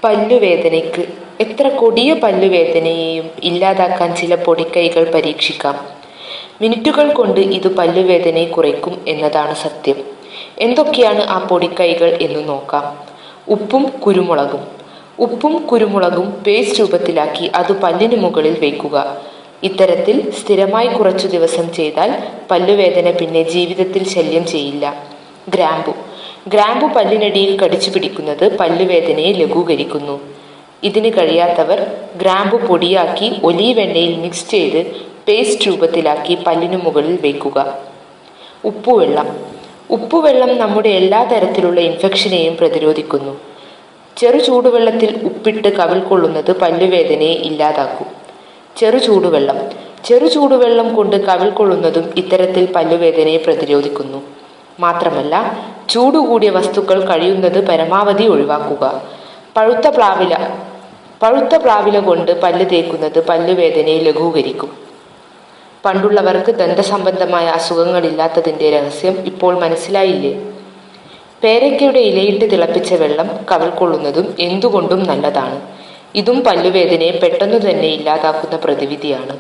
പല്ലുവേദനയ്ക്ക് എത്ര കൊടിയ പല്ലുവേദനയെയും ഇല്ലാതാക്കാൻ ചില പൊടിക്കൈകൾ പരീക്ഷിക്കാം. മിനിറ്റുകൾ കൊണ്ട് ഇത് പല്ലുവേദനയെ കുറയ്ക്കും എന്നതാണ് സത്യം. എന്തൊക്കെയാണ് ആ പൊടിക്കൈകൾ എന്ന് നോക്കാം. ഉപ്പും കുരുമുളകും. ഉപ്പും കുരുമുളകും പേസ്റ്റ് രൂപത്തിലാക്കി അത് പല്ലിന് മുകളിൽ വയ്ക്കുക. ഇത്തരത്തിൽ സ്ഥിരമായി കുറച്ചു ദിവസം ചെയ്താൽ പല്ലുവേദന പിന്നെ ജീവിതത്തിൽ ശല്യം ചെയ്യില്ല. ഗ്രാമ്പു. ഗ്രാമ്പു പല്ലിനടിയിൽ കടിച്ചു പിടിക്കുന്നത് പല്ലുവേദനയെ ലഘൂകരിക്കുന്നു. ഇതിന് കഴിയാത്തവർ ഗ്രാമ്പു പൊടിയാക്കി ഒലീവ് എണ്ണയിൽ മിക്സ് ചെയ്ത് പേസ്റ്റ് രൂപത്തിലാക്കി പല്ലിനു മുകളിൽ വയ്ക്കുക. ഉപ്പുവെള്ളം. ഉപ്പുവെള്ളം നമ്മുടെ എല്ലാ തരത്തിലുള്ള ഇൻഫെക്ഷനെയും പ്രതിരോധിക്കുന്നു. ചെറു ചൂടുവെള്ളത്തിൽ ഉപ്പിട്ട് കവിൾ കൊള്ളുന്നത് പല്ലുവേദനയെ ഇല്ലാതാക്കും. ചെറു ചൂടുവെള്ളം കൊണ്ട് കവിൾ കൊള്ളുന്നതും ഇത്തരത്തിൽ പല്ലുവേദനയെ പ്രതിരോധിക്കുന്നു. മാത്രമല്ല, ചൂടുകൂടിയ വസ്തുക്കൾ കഴിയുന്നത് പരമാവധി ഒഴിവാക്കുക. പഴുത്ത പ്ലാവില കൊണ്ട് പല്ല് തേക്കുന്നത് പല്ലുവേദനയെ ലഘൂകരിക്കും. പണ്ടുള്ളവർക്ക് ദന്തസംബന്ധമായ അസുഖങ്ങളില്ലാത്തതിൻ്റെ രഹസ്യം ഇപ്പോൾ മനസ്സിലായില്ലേ? പേരയ്ക്കയുടെ ഇലയിട്ട് തിളപ്പിച്ച വെള്ളം കവിൾ കൊള്ളുന്നതും എന്തുകൊണ്ടും നല്ലതാണ്. ഇതും പല്ലുവേദനയെ പെട്ടെന്നു തന്നെ ഇല്ലാതാക്കുന്ന പ്രതിവിധിയാണ്.